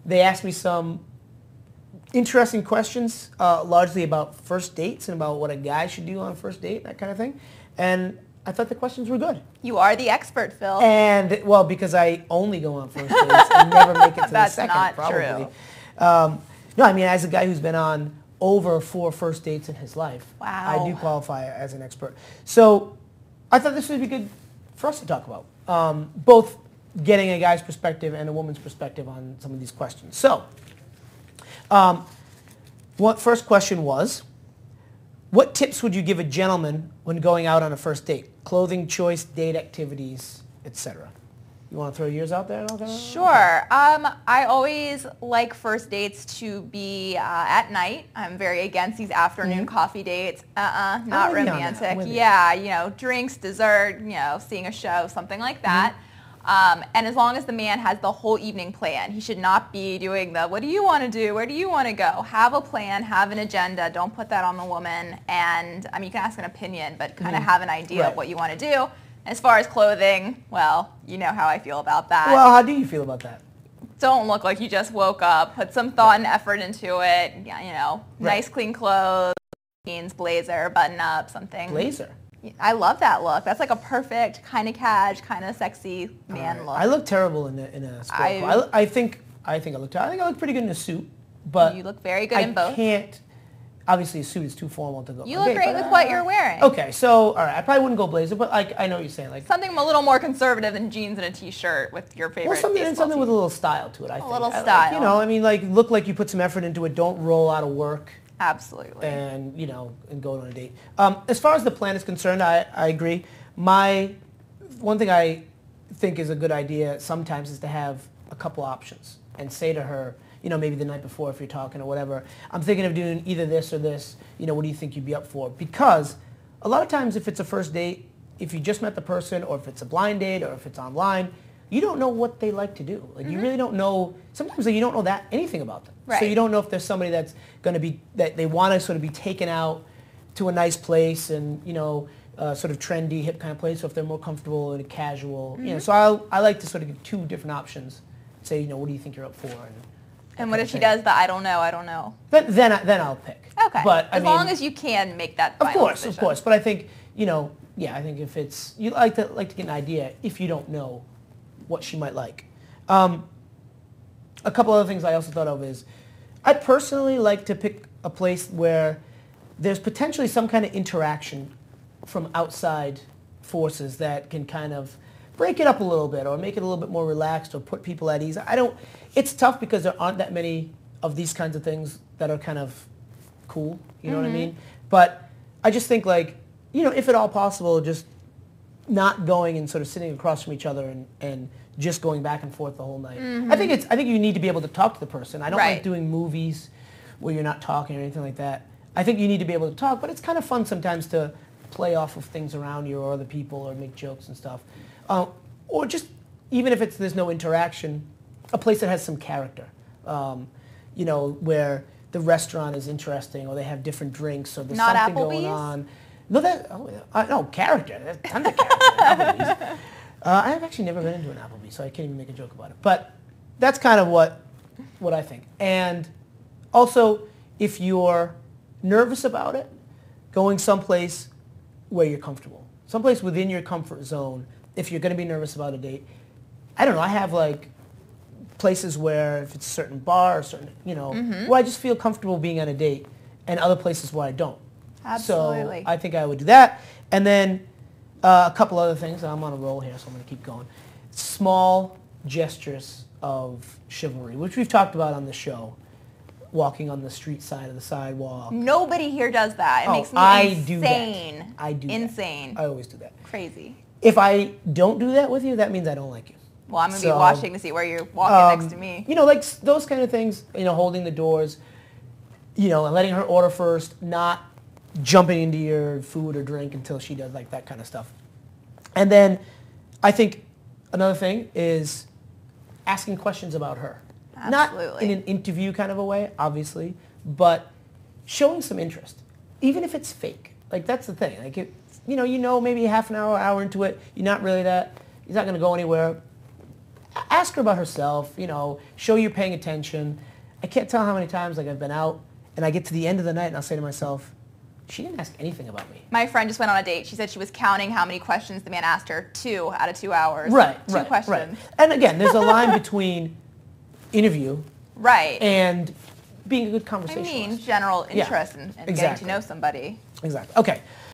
They asked me some interesting questions, largely about first dates and about what a guy should do on a first date, that kind of thing. And I thought the questions were good. You are the expert, Phil. And, well, because I only go on first dates and never make it to the That's second, not probably. true. No, I mean, as a guy who's been on over 4 first dates in his life, Wow. I do qualify as an expert. So I thought this would be good for us to talk about, both getting a guy's perspective and a woman's perspective on some of these questions. So, first question was, what tips would you give a gentleman when going out on a first date? Clothing choice, date activities, etc. You want to throw yours out there? Sure. I always like first dates to be at night. I'm very against these afternoon coffee dates. Not I'm with you on that. romantic. I'm with you. Yeah, drinks, dessert, seeing a show, something like that. And as long as the man has the whole evening planned, he should not be doing the, what do you want to do? Where do you want to go? Have a plan, have an agenda. Don't put that on the woman. And I mean, you can ask an opinion, but kind of have an idea of what you want to do. As far as clothing, well, you know how I feel about that. Well, how do you feel about that? Don't look like you just woke up. Put some thought and effort into it. Nice clean clothes, jeans, blazer, button up, something. Blazer? I love that look. That's like a perfect kind of cash, kind of sexy man look. I look terrible in a sport coat. I think I look pretty good in a suit, but you look very good in both. I can't. Obviously, a suit is too formal to go. You look great with what you're wearing. Okay, so all right, I probably wouldn't go blazer, but I know what you're saying. Like something a little more conservative than jeans and a t-shirt with your favorite. Well, something with a little style to it. I think. A little style. I mean, like look like you put some effort into it. Don't roll out of work. Absolutely. And and go on a date. As far as the plan is concerned, I agree. One thing I think is a good idea sometimes is to have a couple options and say to her, maybe the night before if you're talking or whatever, I'm thinking of doing either this or this. What do you think you'd be up for? Because a lot of times if it's a first date, if you just met the person or if it's a blind date or if it's online, you don't know what they like to do. Like you really don't know, sometimes you don't know anything about them. Right. So you don't know if there's somebody that's going to be, that they want to sort of be taken out to a nice place and, sort of trendy, hip kind of place, or if they're more comfortable in a casual, So I like to sort of give 2 different options. Say, what do you think you're up for? And what if she does the I don't know? Then I'll pick. Okay. But as long as you can make that final decision. Of course. But I think, I think if it's, you like to get an idea if you don't know what she might like. A couple other things I also thought of is, I personally like to pick a place where there's potentially some kind of interaction from outside forces that can kind of break it up a little bit or make it a little bit more relaxed or put people at ease. It's tough because there aren't that many of these kinds of things that are kind of cool, you know what I mean? But I just think if at all possible, just not going and sort of sitting across from each other and just going back and forth the whole night. I think you need to be able to talk to the person. I don't like doing movies where you're not talking or anything like that. I think you need to be able to talk, but it's kind of fun sometimes to play off of things around you or other people or make jokes and stuff. Or just, even if there's no interaction, a place that has some character. Where the restaurant is interesting or they have different drinks or there's not something Applebee's? going on. No, character. There's tons of character at Applebee's. I've actually never been into an Applebee's, so I can't even make a joke about it. But that's kind of what I think. And also, if you're nervous about it, going someplace where you're comfortable. Someplace within your comfort zone, if you're going to be nervous about a date. I don't know, I have places where if it's a certain bar or certain, where I just feel comfortable being on a date, and other places where I don't. Absolutely. So I think I would do that. And then a couple other things. I'm on a roll here, so I'm going to keep going. Small gestures of chivalry, which we've talked about on the show. Walking on the street side of the sidewalk. Nobody here does that. It makes me insane. I do that. Insane. I always do that. Crazy. If I don't do that with you, that means I don't like you. Well, I'm going to be watching to see where you're walking next to me. Like those kind of things, holding the doors, and letting her order first, not jumping into your food or drink until she does, that kind of stuff. And then I think another thing is asking questions about her. Absolutely. Not in an interview kind of a way, obviously, but showing some interest, even if it's fake. That's the thing. Maybe half an hour into it, you're not really he's not going to go anywhere. ask her about herself, show you're paying attention. I can't tell how many times I've been out and I get to the end of the night and I'll say to myself, she didn't ask anything about me. My friend just went on a date. She said she was counting how many questions the man asked her. 2 out of 2 hours. Right, Two questions. Right. And again, there's a line between interview and being a good conversationalist. General interest in getting to know somebody. Exactly. Okay.